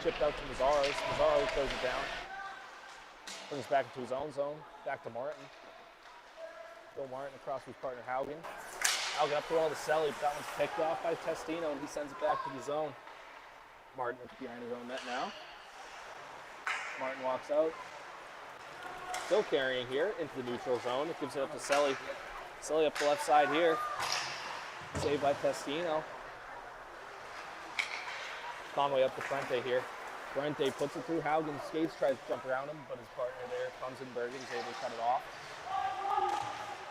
chipped out to Mazzaro. Mazzaro throws it down. Brings it back into his own zone. Back to Martin. Bill Martin across with his partner Haugen. Haugen up the wall to Selly, but that one's picked off by Testino, and he sends it back to the zone. Martin behind his own net now. Martin walks out. Still carrying here into the neutral zone. It gives it up to Selly. Selly up the left side here. Saved by Testino. Conway up to Frente here. Frente puts it through Haugen. Skates, tries to jump around him, but his partner there, Funzenberger, is able to cut it off.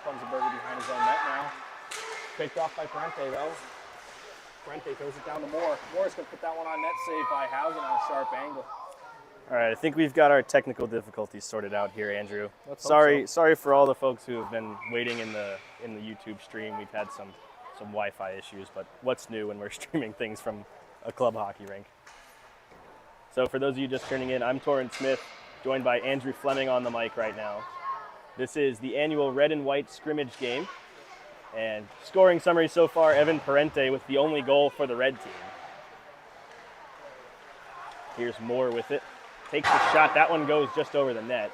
Funzenberger behind his own net now. Picked off by Frente though. Frente throws it down to Moore. Moore's going to put that one on net, saved by Haugen on a sharp angle. All right, I think we've got our technical difficulties sorted out here, Andrew. Sorry for all the folks who have been waiting in the YouTube stream. We've had some Wi-Fi issues, but what's new when we're streaming things from a club hockey rink? So for those of you just tuning in, I'm Torin Smith, joined by Andrew Fleming on the mic right now. This is the annual red and white scrimmage game. And scoring summary so far, Evan Parente with the only goal for the red team. Here's Moore with it. Takes the shot. That one goes just over the net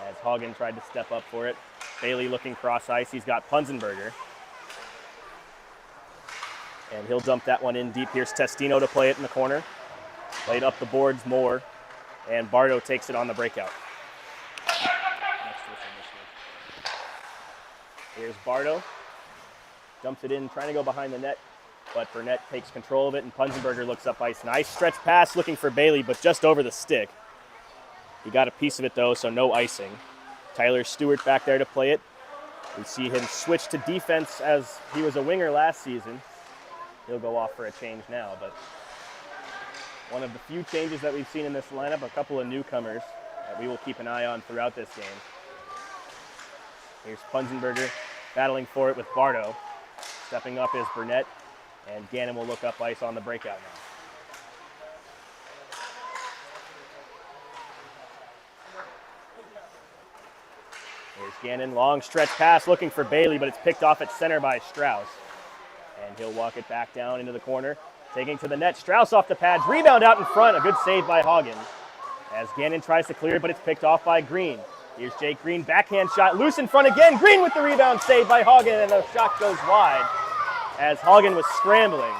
as Haugen tried to step up for it. Bailey looking cross ice. He's got Funzenberger. And he'll dump that one in deep. Here's Testino to play it in the corner. Played up the boards, Moore. And Bardo takes it on the breakout. Here's Bardo. Dumps it in, trying to go behind the net, but Burnett takes control of it, and Funzenberger looks up ice. Nice stretch pass looking for Bailey, but just over the stick. He got a piece of it, though, so no icing. Tyler Stewart back there to play it. We see him switch to defense as he was a winger last season. He'll go off for a change now, but one of the few changes that we've seen in this lineup, a couple of newcomers that we will keep an eye on throughout this game. Here's Funzenberger battling for it with Bardo. Stepping up is Burnett, and Gannon will look up ice on the breakout now. Here's Gannon, long stretch pass looking for Bailey, but it's picked off at center by Strauss. And he'll walk it back down into the corner, taking to the net. Strauss off the pads, rebound out in front, a good save by Haugen. As Gannon tries to clear it, but it's picked off by Green. Here's Jake Green, backhand shot, loose in front again. Green with the rebound, saved by Haugen, and the shot goes wide as Haugen was scrambling.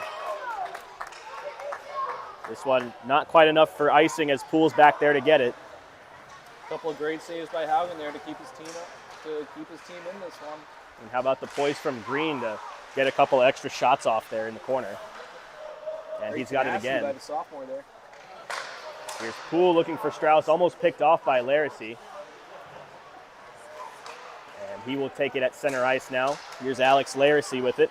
This one not quite enough for icing as Poole's back there to get it. A couple of great saves by Haugen there to keep his team in this one. And how about the poise from Green to get a couple of extra shots off there in the corner. And he's got it again. By the sophomore there. Here's Poole looking for Strauss, almost picked off by Laracy. And he will take it at center ice now. Here's Alex Laracy with it.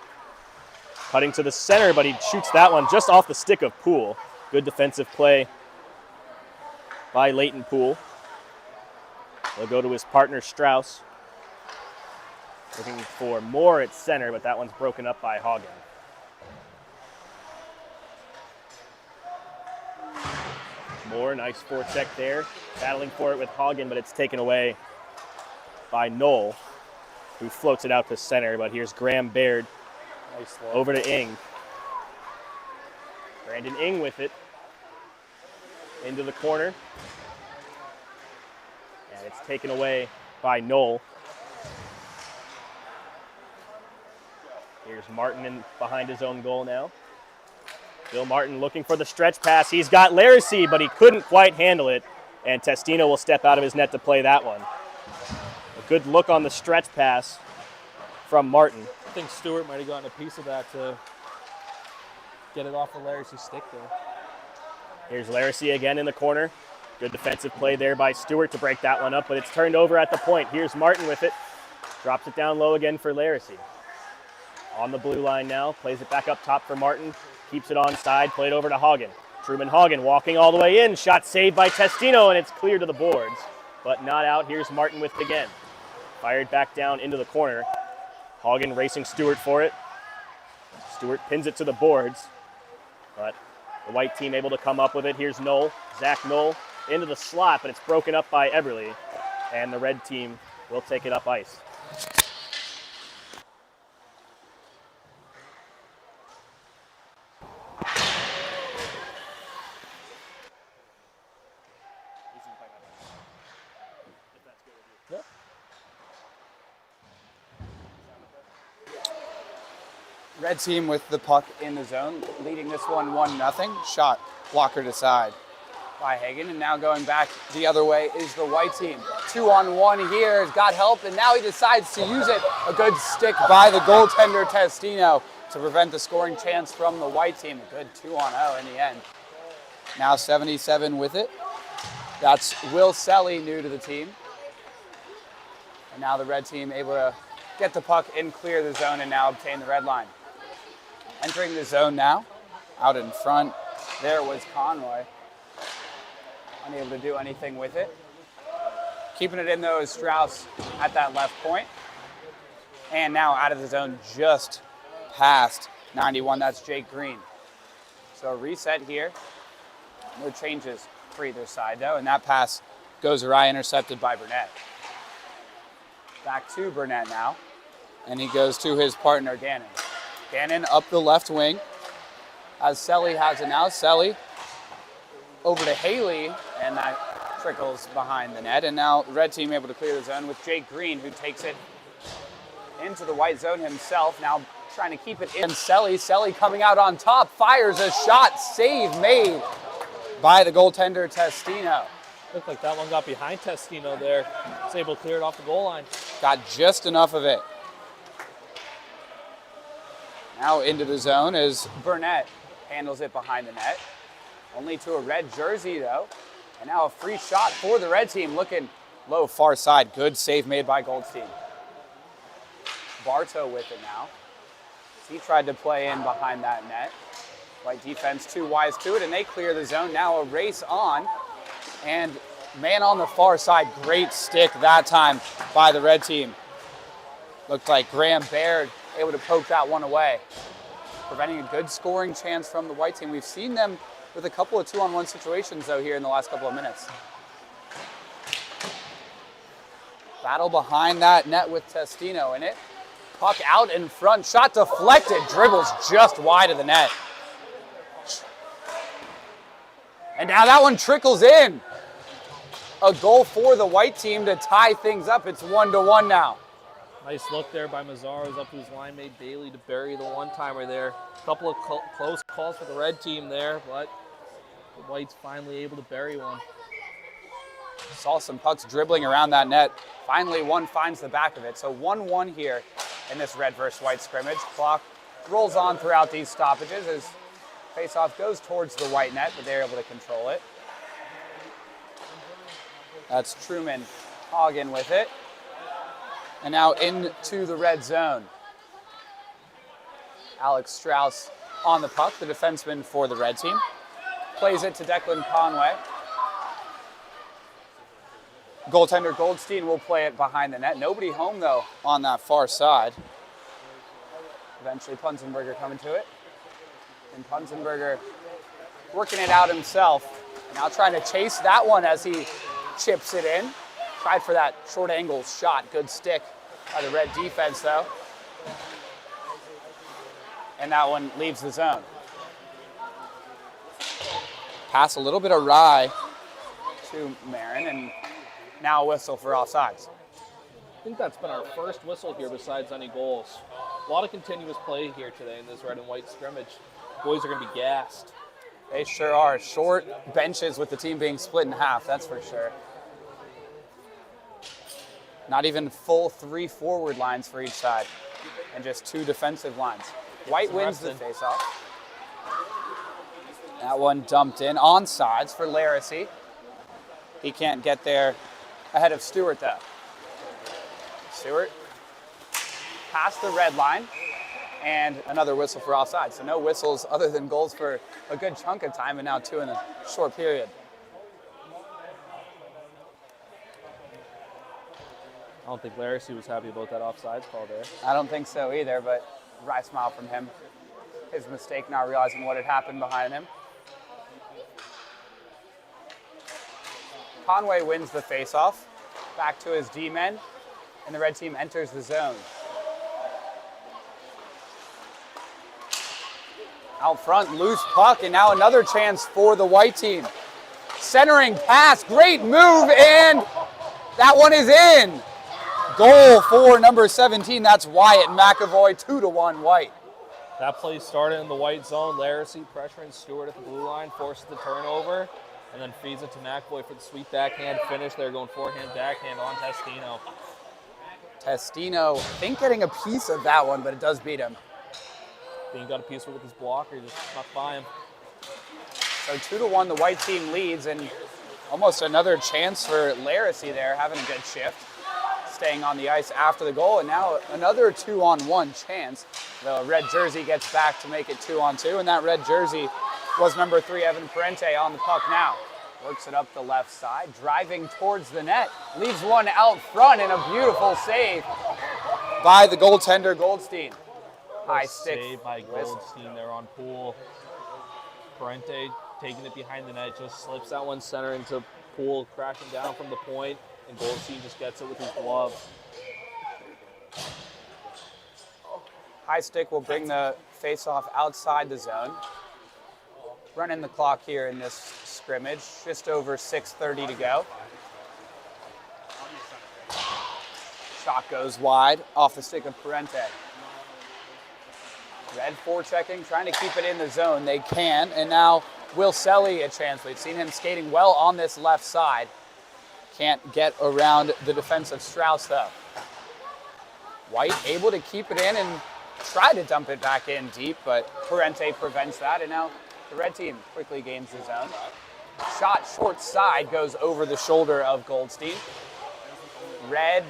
Cutting to the center, but he shoots that one just off the stick of Poole. Good defensive play by Leighton Poole. He'll go to his partner Strauss. Looking for Moore at center, but that one's broken up by Haugen. Moore, nice forecheck there. Battling for it with Haugen, but it's taken away by Knoll, who floats it out to center, but here's Graham Baird. Nice over to Ing. Brandon Ing with it. Into the corner. And it's taken away by Knoll. Here's Martin in behind his own goal now. Bill Martin looking for the stretch pass. He's got Laracy, but he couldn't quite handle it. And Testino will step out of his net to play that one. A good look on the stretch pass from Martin. I think Stewart might have gotten a piece of that to get it off of Laracy's stick there. Here's Laracy again in the corner. Good defensive play there by Stewart to break that one up, but it's turned over at the point. Here's Martin with it. Drops it down low again for Laracy. On the blue line now, plays it back up top for Martin. Keeps it on side, played over to Haugen. Truman Haugen walking all the way in. Shot saved by Testino, and it's clear to the boards, but not out. Here's Martin with it again. Fired back down into the corner. Haugen racing Stewart for it. Stewart pins it to the boards, but the white team able to come up with it. Here's Knoll, Zach Knoll into the slot, but it's broken up by Eberle, and the red team will take it up ice. Red team with the puck in the zone, leading this one 1-0. Shot blocker to side by Hagen, and now going back the other way is the white team. 2-on-1 here, has got help, and now he decides to use it. A good stick by the goaltender Testino to prevent the scoring chance from the white team. A good 2-on-0 in the end. Now 77 with it. That's Will Selly, new to the team. And now the red team able to get the puck and clear the zone and now obtain the red line. Entering the zone now, out in front, there was Conroy. Unable to do anything with it. Keeping it in though is Strauss at that left point. And now out of the zone just past 91, that's Jake Green. So a reset here. No changes for either side though, and that pass goes awry, intercepted by Burnett. Back to Burnett now, and he goes to his partner Gannon. Gannon up the left wing, as Selly has it now. Selly over to Haley, and that trickles behind the net. And now the red team able to clear the zone with Jake Green, who takes it into the white zone himself. Now trying to keep it in. Selly coming out on top, fires a shot, save made by the goaltender Testino. Looked like that one got behind Testino there. Was able to clear it off the goal line. Got just enough of it. Now into the zone as Burnett handles it behind the net. Only to a red jersey though. And now a free shot for the red team, looking low far side. Good save made by Goldstein. Bartow with it now. He tried to play in behind that net. White defense too wise to it, and they clear the zone. Now a race on, and man on the far side, great stick that time by the red team. Looked like Graham Baird able to poke that one away, preventing a good scoring chance from the white team. We've seen them with a couple of 2-on-1 situations though here in the last couple of minutes. Battle behind that net with Testino in it. Puck out in front, shot deflected, dribbles just wide of the net. And now that one trickles in. A goal for the white team to tie things up. It's 1-1 now. Nice look there by Mazzaro's up to his line mate Bailey to bury the one-timer there. A couple of close calls for the red team there, but the whites finally able to bury one. Saw some pucks dribbling around that net. Finally, one finds the back of it. So 1-1 here in this red versus white scrimmage. Clock rolls on throughout these stoppages as faceoff goes towards the white net, but they're able to control it. That's Truman Hagen with it. And now into the red zone. Alex Strauss on the puck, the defenseman for the red team. Plays it to Declan Conway. Goaltender Goldstein will play it behind the net. Nobody home, though, on that far side. Eventually, Punzenberger coming to it. And Punzenberger working it out himself. Now trying to chase that one as he chips it in. Tried for that short angle shot. Good stick by the red defense, though. And that one leaves the zone. Pass a little bit awry to Marin, and now a whistle for offsides. I think that's been our first whistle here besides any goals. A lot of continuous play here today in this red and white scrimmage. Boys are going to be gassed. They sure are. Short benches with the team being split in half, that's for sure. Not even full 3 forward lines for each side, and just 2 defensive lines. White wins the faceoff. That one dumped in. Onsides for Laracy. He can't get there ahead of Stewart, though. Stewart past the red line, and another whistle for offside. So no whistles other than goals for a good chunk of time, and now 2 in a short period. I don't think Laracy was happy about that offsides call there. I don't think so either, but wry smile from him. His mistake, not realizing what had happened behind him. Conway wins the faceoff. Back to his D-men, and the red team enters the zone. Out front, loose puck, and now another chance for the white team. Centering pass, great move, and that one is in. Goal for number 17, that's Wyatt McAvoy, 2-1 white. That play started in the white zone. Laracy pressuring Stewart at the blue line, forces the turnover, and then feeds it to McAvoy for the sweet backhand finish. They're going forehand, backhand on Testino. Testino, I think getting a piece of that one, but it does beat him. Being got a piece with his blocker, just snuck by him. So 2-1, the white team leads, and almost another chance for Laracy there, having a good shift, staying on the ice after the goal, and now another 2-on-1 chance. The red jersey gets back to make it 2-on-2, and that red jersey was number 3, Evan Parente, on the puck now. Works it up the left side, driving towards the net, leaves one out front, and a beautiful save by the goaltender Goldstein. High stick save by Goldstein there on Poole. Parente taking it behind the net, just slips that one center into Poole, crashing down from the point, and Goldstein just gets it with his glove. High stick will bring the face-off outside the zone. Running the clock here in this scrimmage, just over 6:30 to go. Shot goes wide off the stick of Parente. Red forechecking, trying to keep it in the zone. They can, and now Will Selly a chance. We've seen him skating well on this left side. Can't get around the defense of Strauss, though. White able to keep it in and try to dump it back in deep, but Parente prevents that, and now the red team quickly gains the zone. Shot short side goes over the shoulder of Goldstein. Red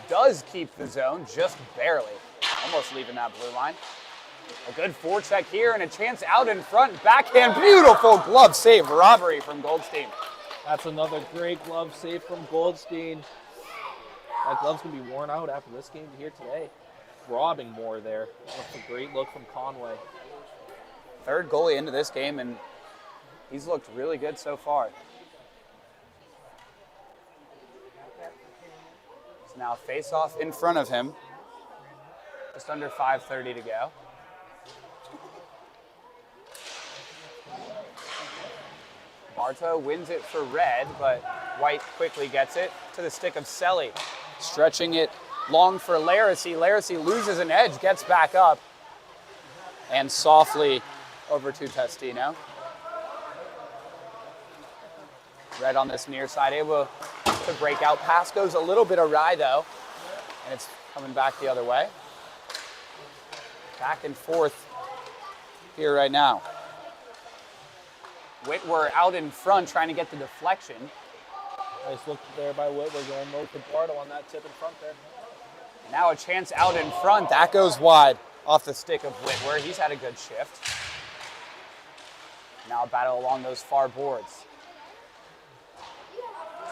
does keep the zone, just barely. Almost leaving that blue line. A good forecheck here and a chance out in front. Backhand, beautiful glove save, robbery from Goldstein. That's another great glove save from Goldstein. That glove's going to be worn out after this game here today. Robbing more there. That's a great look from Conway. Third goalie into this game, and he's looked really good so far. It's now face-off in front of him. Just under 5:30 to go. Bartow wins it for red, but White quickly gets it to the stick of Selly. Stretching it long for Laracy. Laracy loses an edge, gets back up, and softly over to Testino. Red on this near side, able to break out. Pass goes a little bit awry, though, and it's coming back the other way. Back and forth here right now. Whitwer out in front trying to get the deflection. Nice look there by Whitwer, going low for Bartow on that tip in front there. Now a chance out in front. That goes wide off the stick of Whitwer. He's had a good shift. Now a battle along those far boards.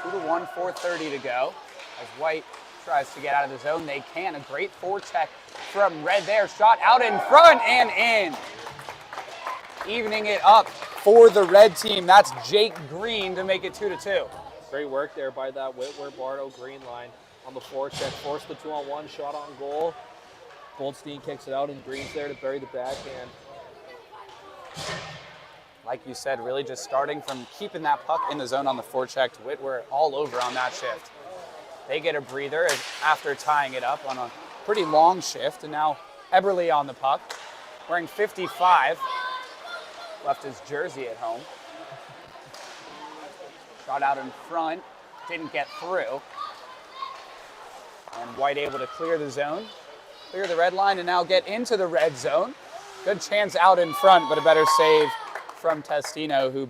2-1, 4:30 to go. As White tries to get out of the zone, they can. A great forecheck from Red there. Shot out in front and in. Evening it up for the red team. That's Jake Green to make it 2-2. Great work there by that Whitwer, Bartow, Green line on the forecheck. Forced the 2-on-1 shot on goal. Goldstein kicks it out, and Green's there to bury the backhand. Like you said, really just starting from keeping that puck in the zone on the forecheck. Whitwer all over on that shift. They get a breather after tying it up on a pretty long shift, and now Eberle on the puck, wearing 55. Left his jersey at home. Shot out in front, didn't get through. And White able to clear the zone, clear the red line, and now get into the red zone. Good chance out in front, but a better save from Testino, who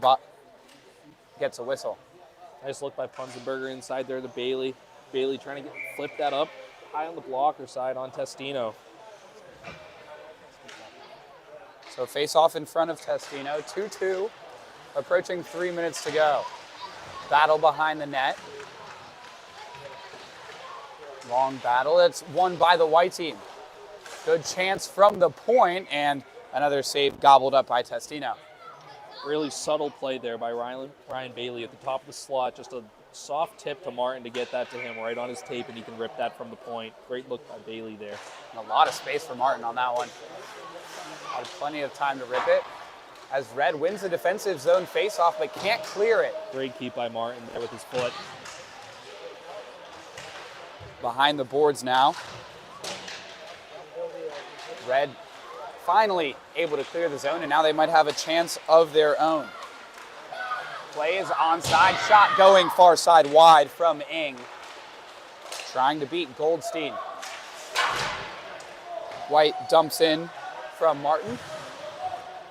gets a whistle. Nice look by Punzenberger inside there to Bailey. Bailey trying to flip that up high on the blocker side on Testino. So face off in front of Testino, 2-2, approaching 3 minutes to go. Battle behind the net. Long battle, it's won by the white team. Good chance from the point, and another save gobbled up by Testino. Really subtle play there by Ryan Bailey at the top of the slot. Just a soft tip to Martin to get that to him right on his tape, and he can rip that from the point. Great look by Bailey there. And a lot of space for Martin on that one. Had plenty of time to rip it. As Red wins the defensive zone faceoff, but can't clear it. Great keep by Martin there with his foot. Behind the boards now. Red finally able to clear the zone, and now they might have a chance of their own. Play is onside, shot going far side wide from Ing. Trying to beat Goldstein. White dumps in from Martin.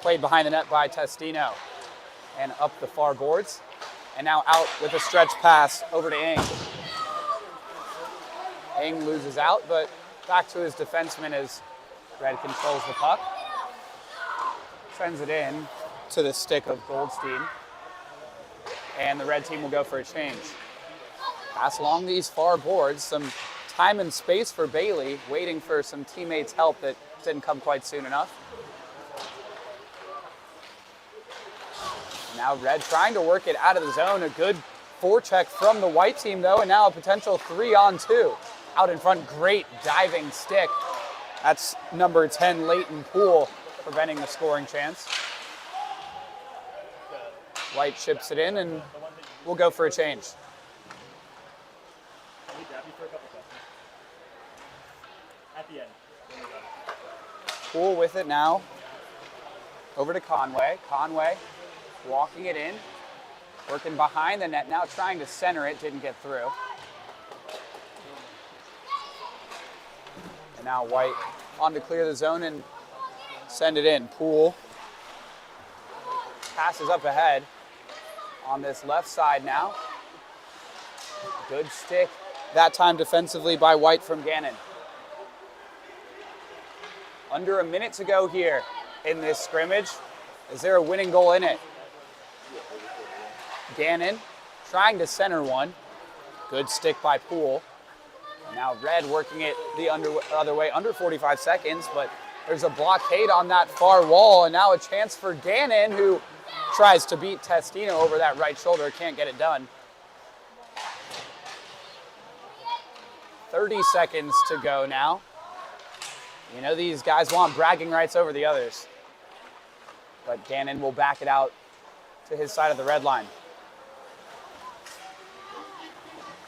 Played behind the net by Testino. And up the far boards. And now out with a stretch pass over to Ing. Ing loses out, but back to his defenseman as Red controls the puck. Sends it in to the stick of Goldstein. And the red team will go for a change. Pass along these far boards, some time and space for Bailey, waiting for some teammates' help that didn't come quite soon enough. Now Red trying to work it out of the zone. A good forecheck from the white team though, and now a potential 3-on-2. Out in front, great diving stick. That's number 10, Leighton Poole, preventing the scoring chance. White chips it in, and we'll go for a change. Poole with it now. Over to Conway. Conway walking it in. Working behind the net now, trying to center it. Didn't get through. And now White on to clear the zone and send it in. Poole passes up ahead on this left side now. Good stick, that time defensively by White from Gannon. Under a minute to go here in this scrimmage. Is there a winning goal in it? Gannon trying to center one. Good stick by Poole. Now Red working it the other way, under 45 seconds, but there's a blockade on that far wall, and now a chance for Gannon, who tries to beat Testino over that right shoulder, can't get it done. 30 seconds to go now. You know these guys want bragging rights over the others. But Gannon will back it out to his side of the red line.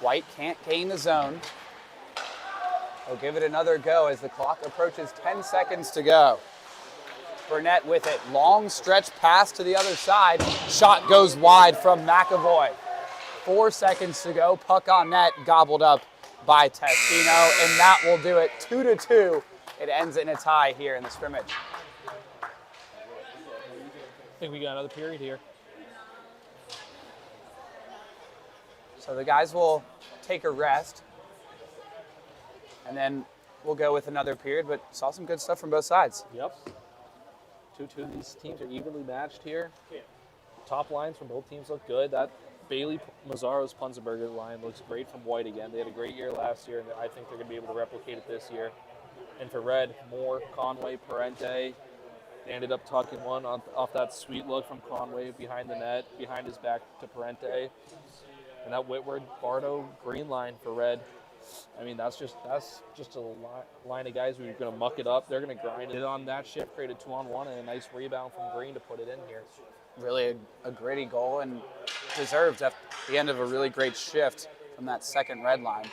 White can't gain the zone. He'll give it another go as the clock approaches 10 seconds to go. Burnett with it. Long stretch pass to the other side. Shot goes wide from McAvoy. 4 seconds to go. Puck on net, gobbled up by Testino, and that will do it. 2-2. It ends in a tie here in the scrimmage. I think we got another period here. So the guys will take a rest, and then we'll go with another period, but saw some good stuff from both sides. Yep. 2-2. These teams are evenly matched here. Top lines from both teams look good. That Bailey, Mazzaro's, Punzenberger line looks great from White again. They had a great year last year, and I think they're going to be able to replicate it this year. And for Red, Moore, Conway, Parente. They ended up tucking one off that sweet look from Conway behind the net, behind his back to Parente. And that Whitward, Bardo, Green line for Red. I mean, that's just a line of guys who are going to muck it up. They're going to grind it on that shift, create a 2-on-1, and a nice rebound from Green to put it in here. Really a gritty goal, and deserved at the end of a really great shift from that second red line.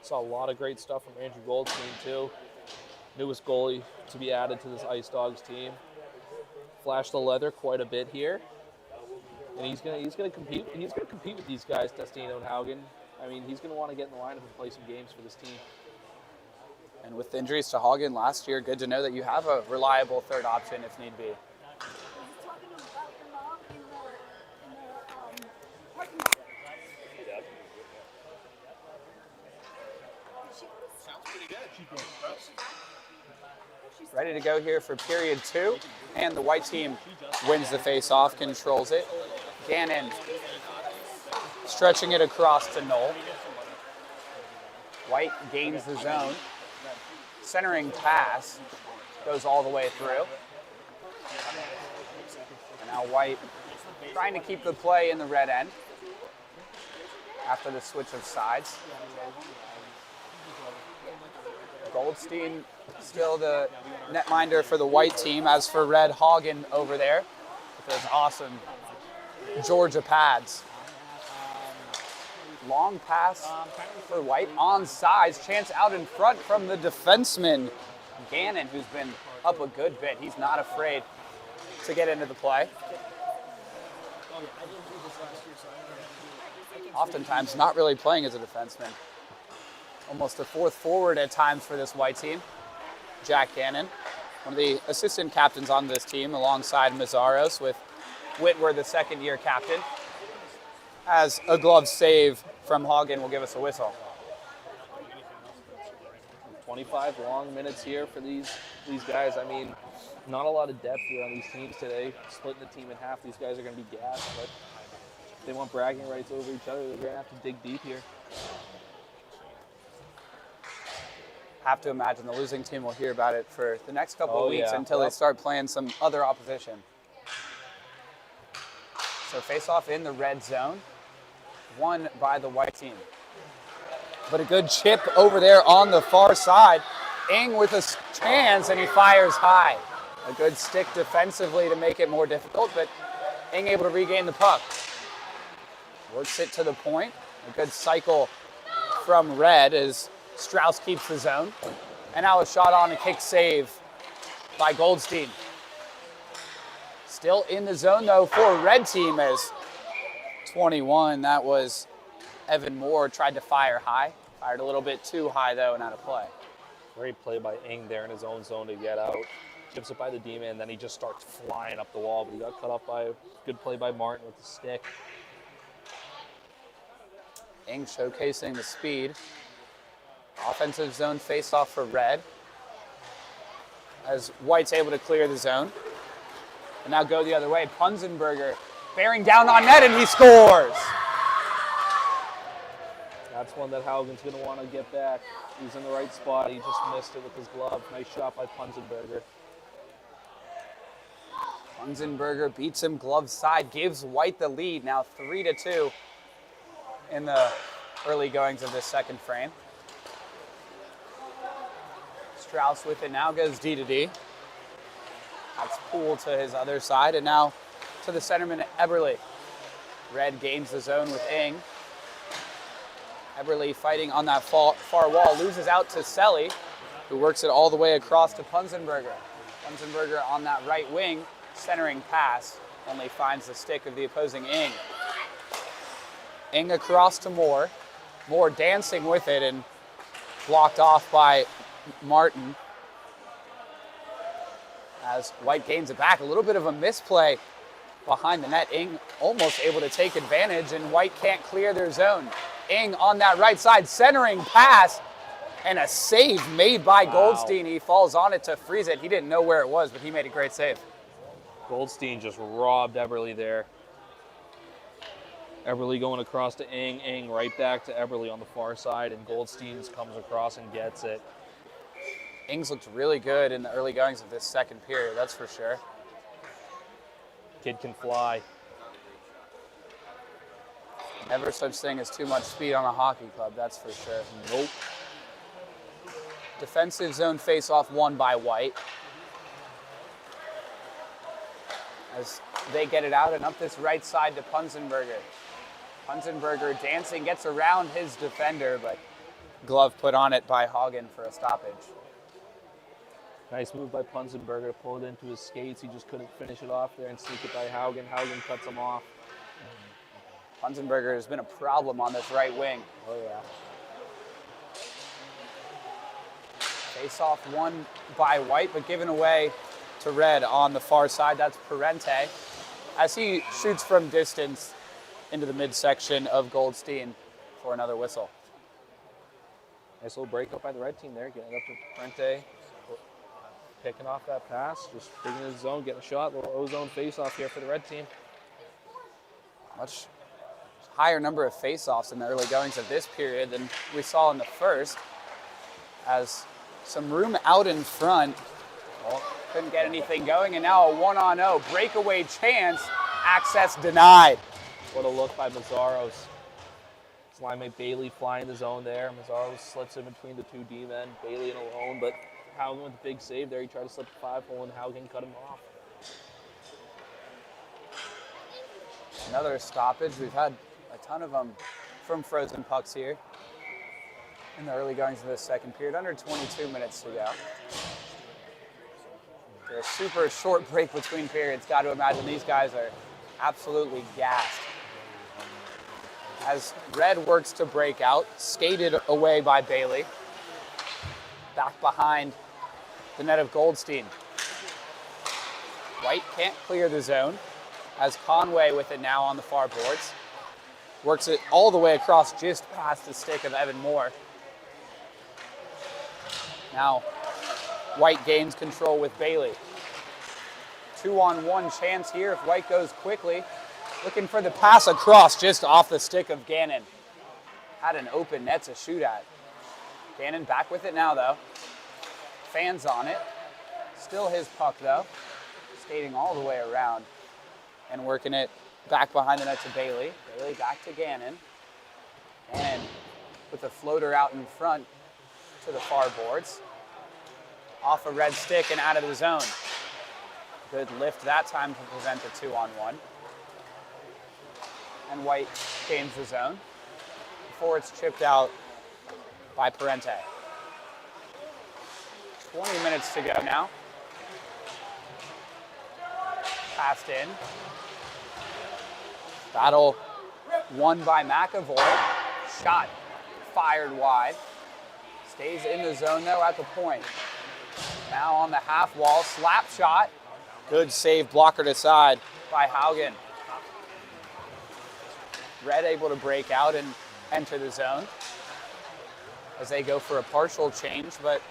Saw a lot of great stuff from Andrew Goldstein too. Newest goalie to be added to this Ice Dawgs team. Flashed the leather quite a bit here, and he's gonna compete. He's gonna compete with these guys, Testino and Haugen. I mean, he's gonna want to get in the lineup and play some games for this team. And with injuries to Haugen last year, good to know that you have a reliable third option if need be. Ready to go here for period 2, and the white team wins the face-off, controls it. Gannon stretching it across to Knoll. White gains the zone. Centering pass goes all the way through. And now White trying to keep the play in the red end after the switch of sides. Goldstein still the netminder for the white team. As for Red, Haugen over there with those awesome Georgia pads. Long pass for White on sides. Chance out in front from the defenseman Gannon, who's been up a good bit. He's not afraid to get into the play. Oftentimes not really playing as a defenseman. Almost a fourth forward at times for this white team. Jack Gannon, one of the assistant captains on this team alongside Mazzaros, with Whitworth, the second-year captain. As a glove save from Hagen will give us a whistle. 25 long minutes here for these guys. I mean, not a lot of depth here on these teams today. Splitting the team in half, these guys are going to be gassed, but if they want bragging rights over each other, they're going to have to dig deep here. Have to imagine the losing team will hear about it for the next couple of weeks until they start playing some other opposition. So face-off in the red zone, won by the white team. But a good chip over there on the far side. Ing with a chance, and he fires high. A good stick defensively to make it more difficult, but Ing able to regain the puck. Works it to the point. A good cycle from Red as Strauss keeps the zone. And now a shot on a kick save by Goldstein. Still in the zone, though, for Red team as 21. That was Evan Moore, tried to fire high. Fired a little bit too high, though, and out of play. Great play by Ing there in his own zone to get out. Chips it by the D-man, and then he just starts flying up the wall, but he got cut off by a good play by Martin with the stick. Ing showcasing the speed. Offensive zone face-off for Red. As White's able to clear the zone. And now go the other way. Punzenberger bearing down on net, and he scores! That's one that Haugen's going to want to get back. He's in the right spot. He just missed it with his glove. Nice shot by Punzenberger. Punzenberger beats him glove side, gives White the lead. Now 3-2 in the early goings of this second frame. Strauss with it now, goes D-to-D. That's Poole to his other side, and now to the centerman, Eberle. Red gains the zone with Ing. Eberle fighting on that far wall, loses out to Selly, who works it all the way across to Punzenberger. Punzenberger on that right wing, centering pass, only finds the stick of the opposing Ing. Ing across to Moore. Moore dancing with it and blocked off by Martin. As White gains it back, a little bit of a misplay behind the net. Ing almost able to take advantage, and White can't clear their zone. Ing on that right side, centering pass, and a save made by Goldstein. He falls on it to freeze it. He didn't know where it was, but he made a great save. Goldstein just robbed Eberle there. Eberle going across to Ing. Ing right back to Eberle on the far side, and Goldstein comes across and gets it. Ings looked really good in the early goings of this second period, that's for sure. Kid can fly. Never such thing as too much speed on a hockey club, that's for sure. Nope. Defensive zone face-off won by White. As they get it out and up this right side to Punzenberger. Punzenberger dancing, gets around his defender, but glove put on it by Hagen for a stoppage. Nice move by Punzenberger to pull it into his skates. He just couldn't finish it off there and sneak it by Haugen. Haugen cuts him off. Punzenberger has been a problem on this right wing. Oh, yeah. Face-off won by White, but given away to Red on the far side. That's Parente as he shoots from distance into the midsection of Goldstein for another whistle. Nice little breakup by the red team there, getting up to Parente, picking off that pass, just digging his zone, getting a shot, little O-zone face-off here for the red team. Much higher number of face-offs in the early goings of this period than we saw in the first, as some room out in front. Couldn't get anything going, and now a 1-on-0 breakaway chance, access denied. What a look by Mazzaros. His linemate Bailey flying the zone there. Mazzaros slips in between the two D-men. Bailey in alone, but Haugen with a big save there. He tried to slip the 5-hole, and Haugen cut him off. Another stoppage. We've had a ton of them from frozen pucks here in the early goings of this second period. Under 22 minutes to go. After a super short break between periods, got to imagine these guys are absolutely gassed. As Red works to break out, skated away by Bailey. Back behind the net of Goldstein. White can't clear the zone, as Conway with it now on the far boards. Works it all the way across just past the stick of Evan Moore. Now, White gains control with Bailey. 2-on-1 chance here if White goes quickly. Looking for the pass across just off the stick of Gannon. Had an open net to shoot at. Gannon back with it now though. Fans on it. Still his puck though. Skating all the way around and working it back behind the net to Bailey. Bailey back to Gannon. Gannon with a floater out in front to the far boards. Off a Red stick and out of the zone. Good lift that time to prevent the 2-on-1. And White gains the zone before it's chipped out by Parente. 20 minutes to go now. Passed in. Battle won by McAvoy. Shot fired wide. Stays in the zone though at the point. Now on the half wall, slap shot. Good save, blockered aside by Haugen. Red able to break out and enter the zone as they go for a partial change, but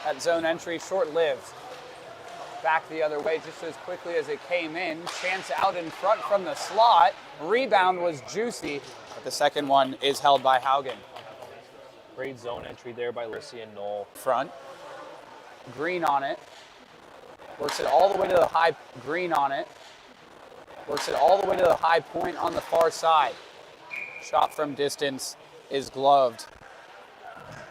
that zone entry short-lived. Back the other way just as quickly as it came in. Chance out in front from the slot. Rebound was juicy, but the second one is held by Haugen. Great zone entry there by Larcy and Knoll. Front. Green on it. Works it all the way to the high. Green on it. Works it all the way to the high point on the far side. Shot from distance is gloved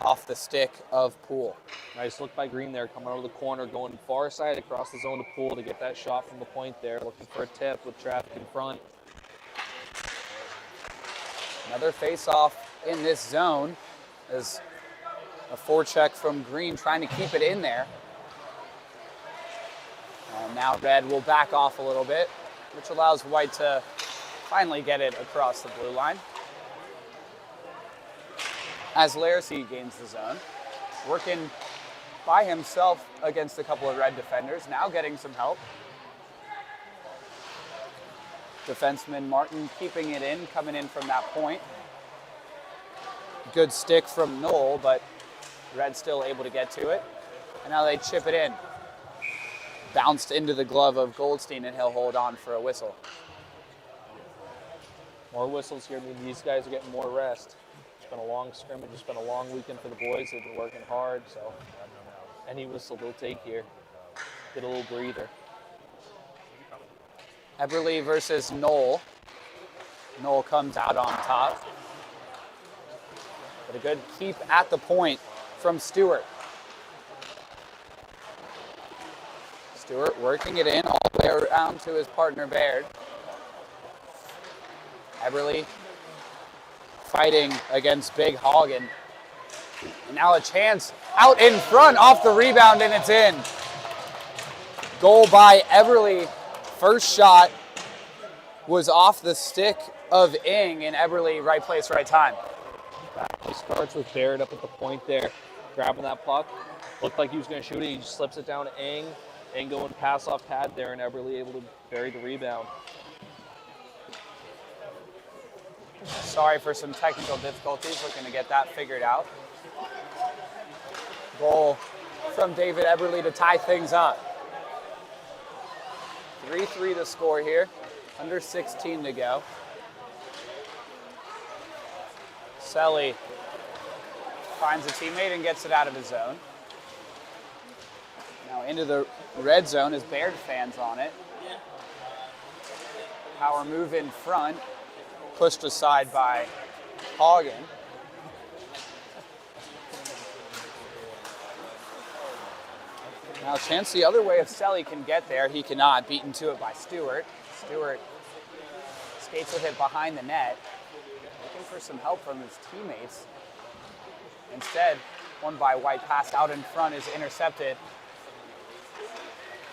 off the stick of Poole. Nice look by Green there, coming out of the corner, going far side across the zone to Poole to get that shot from the point there. Looking for a tip with traffic in front. Another face-off in this zone as a forecheck from Green trying to keep it in there. And now Red will back off a little bit, which allows White to finally get it across the blue line. As Larcy gains the zone, working by himself against a couple of Red defenders, now getting some help. Defenseman Martin keeping it in, coming in from that point. Good stick from Knoll, but Red still able to get to it. And now they chip it in. Bounced into the glove of Goldstein, and he'll hold on for a whistle. More whistles here. I mean, these guys are getting more rest. It's been a long scrimmage. It's been a long weekend for the boys. They've been working hard, so any whistle they'll take here. Get a little breather. Eberle versus Knoll. Knoll comes out on top. But a good keep at the point from Stewart. Stewart working it in all the way around to his partner Baird. Eberle fighting against Big Haugen. And now a chance out in front off the rebound, and it's in. Goal by Eberle. First shot was off the stick of Ing, and Eberle right place, right time. He starts with Baird up at the point there, grabbing that puck. Looked like he was going to shoot it. He just slips it down to Ing. Ing going pass off pad there, and Eberle able to bury the rebound. Sorry for some technical difficulties, looking to get that figured out. Goal from David Eberle to tie things up. 3-3 to score here, under 16 to go. Selly finds a teammate and gets it out of his zone. Now into the red zone as Baird fans on it. Power move in front, pushed aside by Haugen. Now chance the other way if Selly can get there. He cannot, beaten to it by Stewart. Stewart skates with it behind the net, looking for some help from his teammates. Instead, one by White, pass out in front is intercepted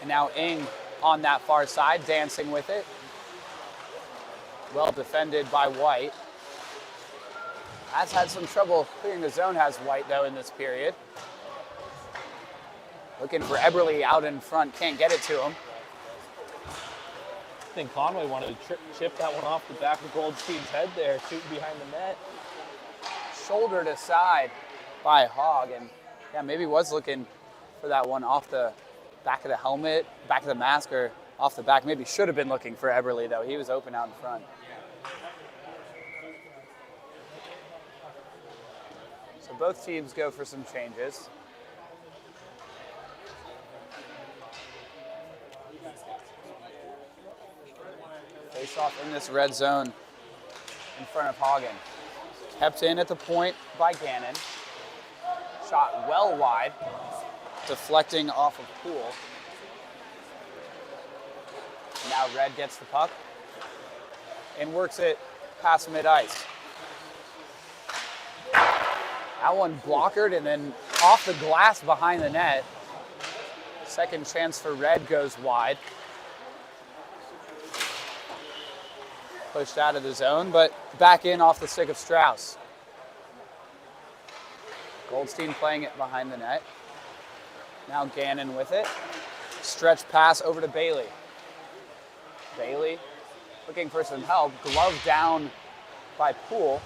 And now Ing on that far side, dancing with it. Well defended by White. Has had some trouble clearing the zone, has White, though, in this period. Looking for Eberle out in front, can't get it to him. I think Conway wanted to chip that one off the back of Goldstein's head there, shooting behind the net. Shouldered aside by Hogg, and yeah, maybe was looking for that one off the back of the helmet, back of the mask, or off the back. Maybe should have been looking for Eberle, though. He was open out in front. So both teams go for some changes. Face off in this red zone in front of Hagen. Kept in at the point by Gannon. Shot well wide, deflecting off of Poole. Now Red gets the puck and works it past mid-ice. That one blockered and then off the glass behind the net. Second chance for Red goes wide. Pushed out of the zone, but back in off the stick of Strauss. Goldstein playing it behind the net. Now Gannon with it. Stretch pass over to Bailey. Bailey looking for some help. Glove down by Poole.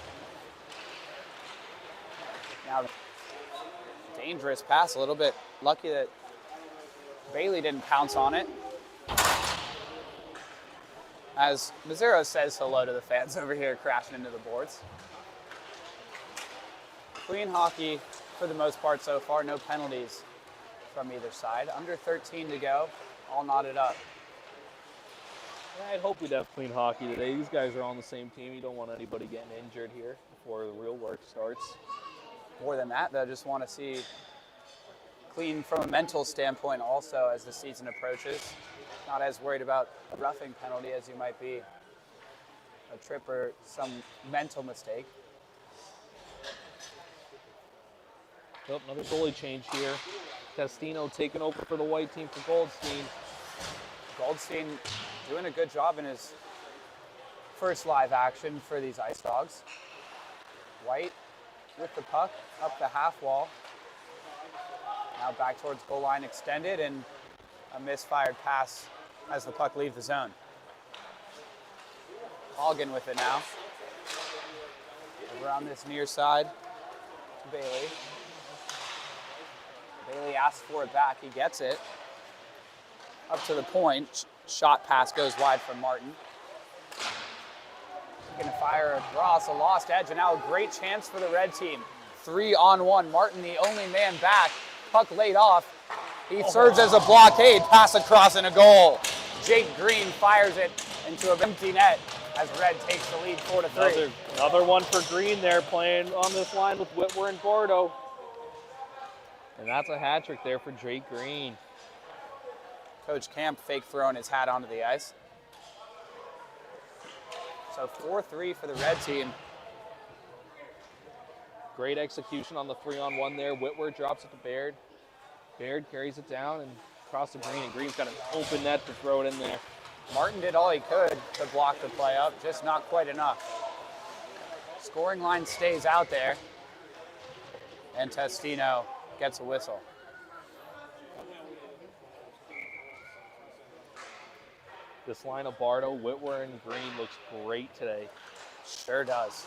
Now dangerous pass a little bit. Lucky that Bailey didn't pounce on it. As Mazzaro says hello to the fans over here crashing into the boards. Clean hockey for the most part so far. No penalties from either side. Under 13 to go. All knotted up. Yeah, I'd hope we'd have clean hockey today. These guys are on the same team. You don't want anybody getting injured here before the real work starts. More than that, though, just want to see clean from a mental standpoint also as the season approaches. Not as worried about a roughing penalty as you might be a trip or some mental mistake. Oh, another goalie change here. Castino taking over for the white team for Goldstein. Goldstein doing a good job in his first live action for these Ice Dawgs. White with the puck up the half wall. Now back towards goal line extended, and a misfired pass as the puck leaves the zone. Hagen with it now. Over on this near side to Bailey. Bailey asks for it back. He gets it. Up to the point. Shot pass goes wide from Martin. Going to fire across a lost edge, and now a great chance for the red team. 3-on-1. Martin, the only man back. Puck laid off. He serves as a blockade. Pass across and a goal. Jake Green fires it into an empty net as Red takes the lead 4-3. Another one for Green there, playing on this line with Whitwer and Gordo. And that's a hat trick there for Jake Green. Coach Camp fake throwing his hat onto the ice. So 4-3 for the red team. Great execution on the 3-on-1 there. Whitwer drops it to Baird. Baird carries it down and across the Green, and Green's got an open net to throw it in there. Martin did all he could to block the play up, just not quite enough. Scoring line stays out there, and Testino gets a whistle. This line of Bardo, Whitwer, and Green looks great today. Sure does.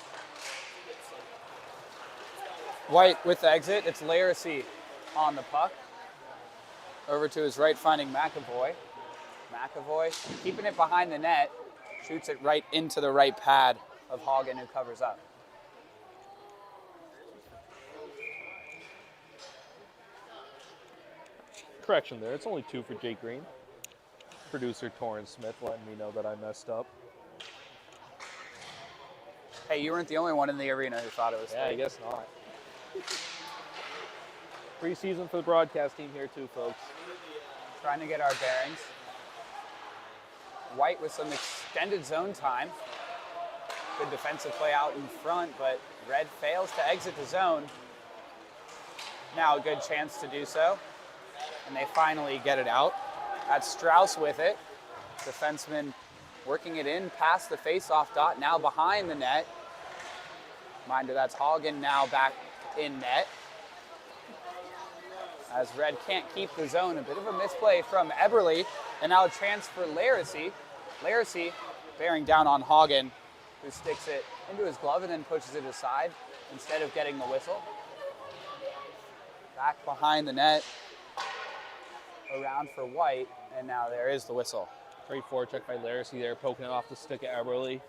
White with the exit. It's Laracy on the puck. Over to his right, finding McAvoy. McAvoy keeping it behind the net. Shoots it right into the right pad of Hagen, who covers up. Correction there. It's only 2 for Jake Green. Producer Torin Smith letting me know that I messed up. Hey, you weren't the only one in the arena who thought it was Yeah, fake. I guess not. Preseason for the broadcast team here too, folks. Trying to get our bearings. White with some extended zone time. Good defensive play out in front, but Red fails to exit the zone. Now a good chance to do so. And they finally get it out. That's Strauss with it. Defenseman working it in past the face-off dot, now behind the net. Reminder, that's Hagen now back in net. As Red can't keep the zone, a bit of a misplay from Eberle, and now a chance for Laracy. Laracy bearing down on Hagen, who sticks it into his glove and then pushes it aside instead of getting the whistle. Back behind the net, around for White, and now there is the whistle. Great forecheck by Laracy there, poking it off the stick of Eberle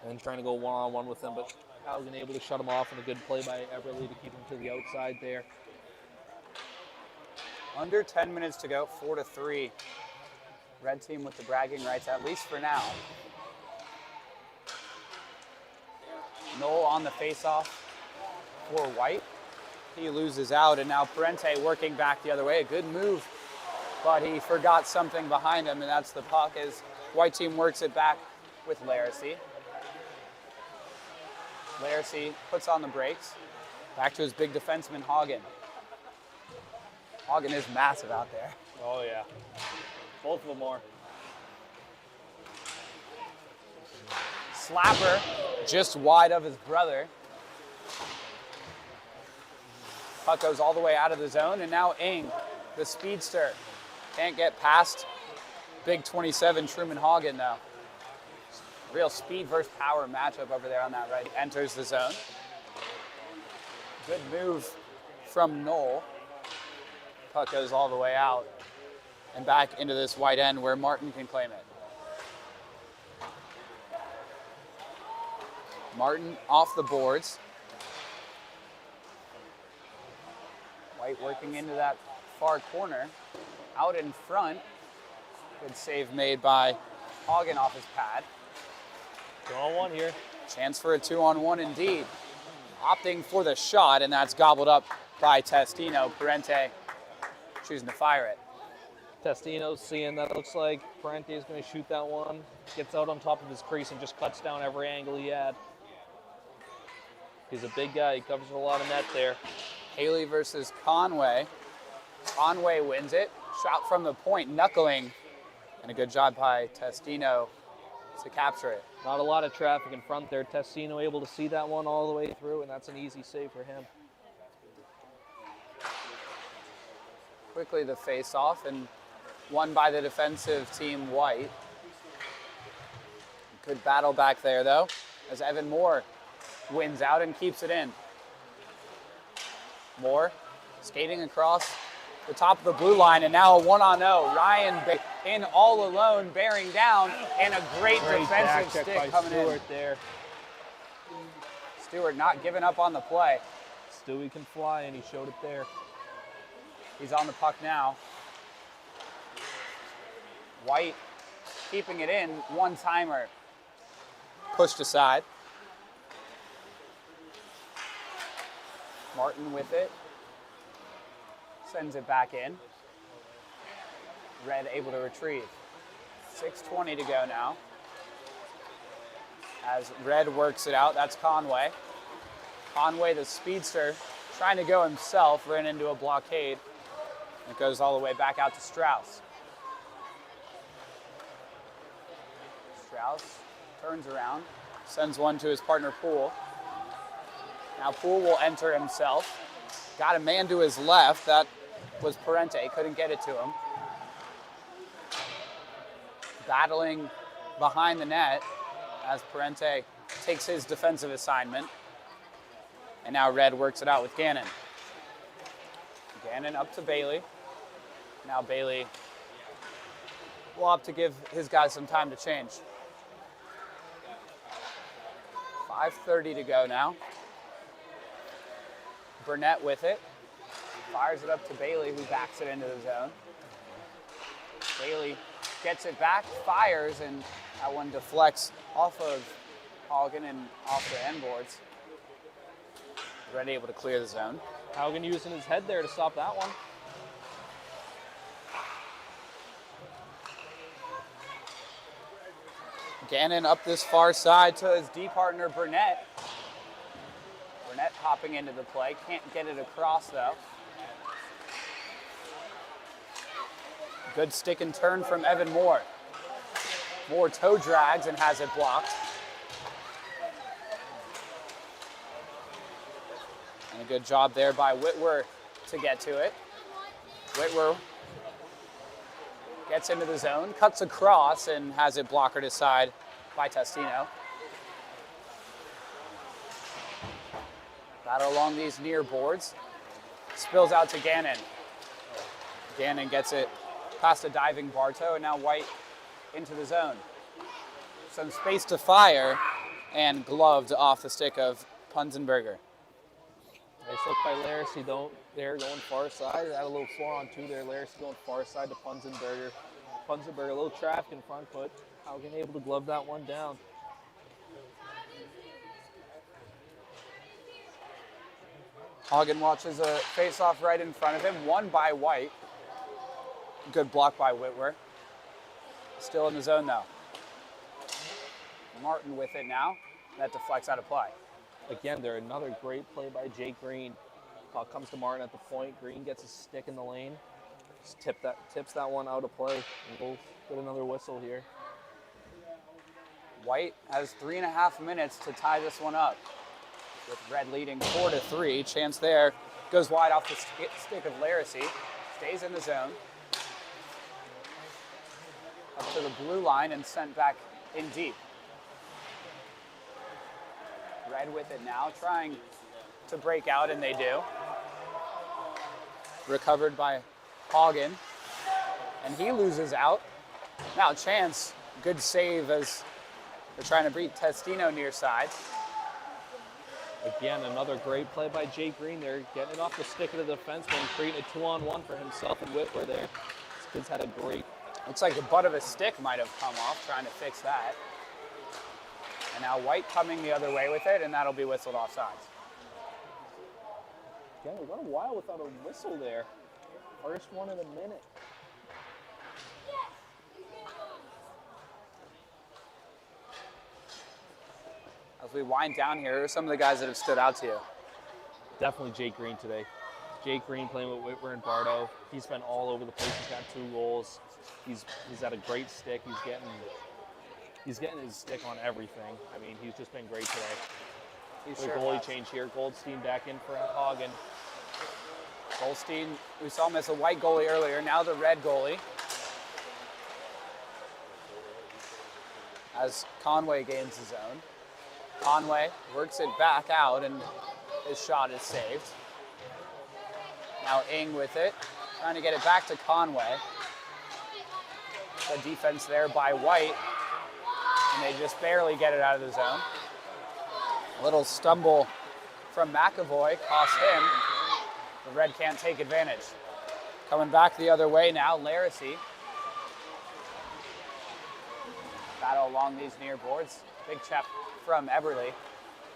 and trying to go one-on-one with him, but Haugen able to shut him off, and a good play by Eberle to keep him to the outside there. Under 10 minutes to go, 4-3. Red team with the bragging rights, at least for now. Knoll on the faceoff for White. He loses out, and now Parente working back the other way. A good move, but he forgot something behind him, and that's the puck as White team works it back with Laracy. Laracy puts on the brakes. Back to his big defenseman, Hagen. Hagen is massive out there. Oh, yeah. Both of them are. Slapper just wide of his brother. Puck goes all the way out of the zone, and now Ing, the speedster, can't get past big 27 Truman Hagen, though. Real speed versus power matchup over there on that right. Enters the zone. Good move from Knoll. Puck goes all the way out and back into this white end where Martin can claim it. Martin off the boards. White working into that far corner. Out in front. Good save made by Hagen off his pad. 2-on-1 here. Chance for a 2-on-1 indeed. Opting for the shot, and that's gobbled up by Testino. Parente choosing to fire it. Testino's seeing that it looks like Parente is going to shoot that one. Gets out on top of his crease and just cuts down every angle he had. He's a big guy. He covers a lot of net there. Haley versus Conway. Conway wins it. Shot from the point, knuckling. And a good job by Testino to capture it. Not a lot of traffic in front there. Testino able to see that one all the way through, and that's an easy save for him. Quickly the face-off, and won by the defensive team, White. Good battle back there, though, as Evan Moore wins out and keeps it in. Moore skating across the top of the blue line, and now a 1-on-0. Ryan in all alone, bearing down, and a great defensive stick coming Stewart in. there. Stewart not giving up on the play. Stewie can fly, and he showed it there. He's on the puck now. White keeping it in, one-timer. Pushed aside. Martin with it. Sends it back in. Red able to retrieve. 6:20 to go now. As Red works it out, that's Conway. Conway, the speedster, trying to go himself, ran into a blockade. It goes all the way back out to Strauss. Strauss turns around, sends one to his partner Poole. Now Poole will enter himself. Got a man to his left. That was Parente. Couldn't get it to him. Battling behind the net as Parente takes his defensive assignment. And now Red works it out with Gannon. Gannon up to Bailey. Now Bailey will have to give his guys some time to change. 5:30 to go now. Burnett with it. Fires it up to Bailey, who backs it into the zone. Bailey gets it back, fires, and that one deflects off of Hagen and off the end boards. Red able to clear the zone. Haugen using his head there to stop that one. Gannon up this far side to his D partner, Burnett. Burnett hopping into the play. Can't get it across, though. Good stick and turn from Evan Moore. Moore toe drags and has it blocked. And a good job there by Whitwer to get to it. Whitwer gets into the zone, cuts across, and has it blockered aside by Testino. Battle along these near boards. Spills out to Gannon. Gannon gets it past a diving Bartow, and now White into the zone. Some space to fire, and gloved off the stick of Punzenberger. Nice look by Laracy, though. There going far side. Had a little 4-on-2 there. Laracy going far side to Punzenberger. Punzenberger, a little traffic in front, but Haugen able to glove that one down. Haugen watches a face-off right in front of him, won by White. Good block by Whitwer. Still in the zone, though. Martin with it now. That deflects out of play. Again, there another great play by Jake Green. Puck comes to Martin at the point. Green gets a stick in the lane. Just tips that one out of play. And we'll get another whistle here. White has 3.5 minutes to tie this one up. With Red leading 4-3. Chance there. Goes wide off the stick of Laracy. Stays in the zone. Up to the blue line and sent back in deep. Red with it now, trying to break out, and they do. Recovered by Haugen, and he loses out. Now Chance, good save as they're trying to beat Testino near side. Again, another great play by Jake Green there, getting it off the stick of the defenseman, creating a 2-on-1 for himself and Whitwer there. This kid's had a great... Looks like the butt of a stick might have come off, trying to fix that. And now White coming the other way with it, and that'll be whistled offsides. Again, we went a while without a whistle there. First one in a minute. As we wind down here, who are some of the guys that have stood out to you? Definitely Jake Green today. Jake Green playing with Whitwer and Bartow. He's been all over the place. He's got 2 goals. He's had a great stick. He's getting his stick on everything. I mean, he's just been great today. The goalie change here. Goldstein back in for Haugen. Goldstein, we saw him as a White goalie earlier. Now the Red goalie. As Conway gains his own. Conway works it back out, and his shot is saved. Now Ing with it, trying to get it back to Conway. The defense there by White, and they just barely get it out of the zone. A little stumble from McAvoy cost him. The Red can't take advantage. Coming back the other way now, Laracy. Battle along these near boards. Big check from Eberle.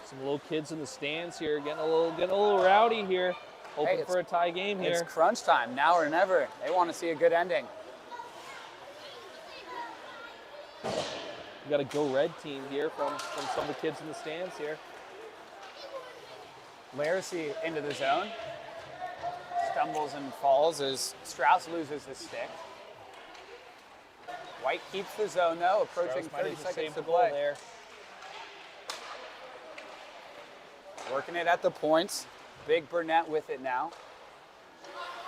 Some little kids in the stands here, getting a little rowdy here. Hoping for a tie game here. It's crunch time, now or never. They want to see a good ending. We got a Go Red team here from some of the kids in the stands here. Laracy into the zone. Stumbles and falls as Strauss loses his stick. White keeps the zone though, approaching 30 seconds to play. There. Working it at the points. Big Burnett with it now.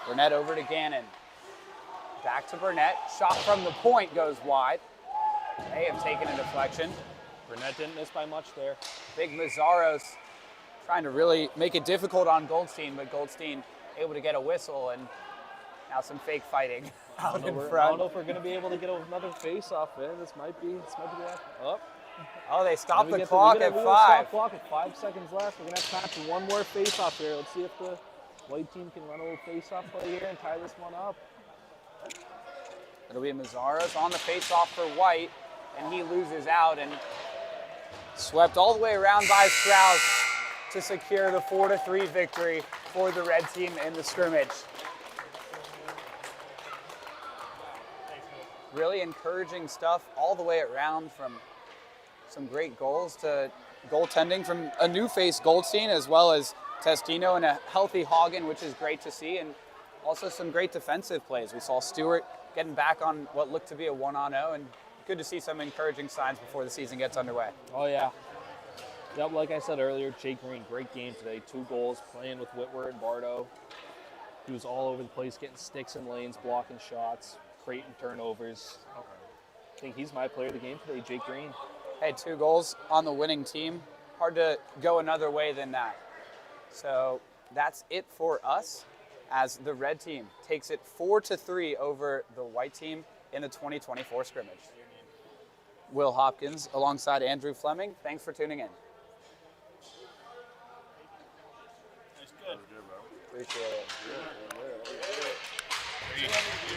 Burnett over to Gannon. Back to Burnett. Shot from the point goes wide. They have taken a deflection. Burnett didn't miss by much there. Big Mazzaros trying to really make it difficult on Goldstein, but Goldstein able to get a whistle, and now some fake fighting out in front. I don't know if we're going to be able to get another face-off there. This might be the Oh, they stopped the clock at 5. Stop clock at 5 seconds left. We're going to have time for one more face-off here. Let's see if the White team can run a little face-off play here and tie this one up. It'll be Mazzaros on the face-off for White, and he loses out and swept all the way around by Strauss to secure the 4-3 victory for the Red team in the scrimmage. Really encouraging stuff all the way around, from some great goals to goaltending from a new face Goldstein, as well as Testino and a healthy Haugen, which is great to see, and also some great defensive plays. We saw Stewart getting back on what looked to be a 1-0, and good to see some encouraging signs before the season gets underway. Oh, yeah. Yep, like I said earlier, Jake Green, great game today. 2 goals, playing with Whitwer and Bardo. He was all over the place, getting sticks in lanes, blocking shots, creating turnovers. I think he's my player of the game today, Jake Green. Hey, 2 goals on the winning team. Hard to go another way than that. So that's it for us as the red team takes it 4-3 over the white team in the 2024 scrimmage. Will Hopkins alongside Andrew Fleming. Thanks for tuning in. That's good. Appreciate it.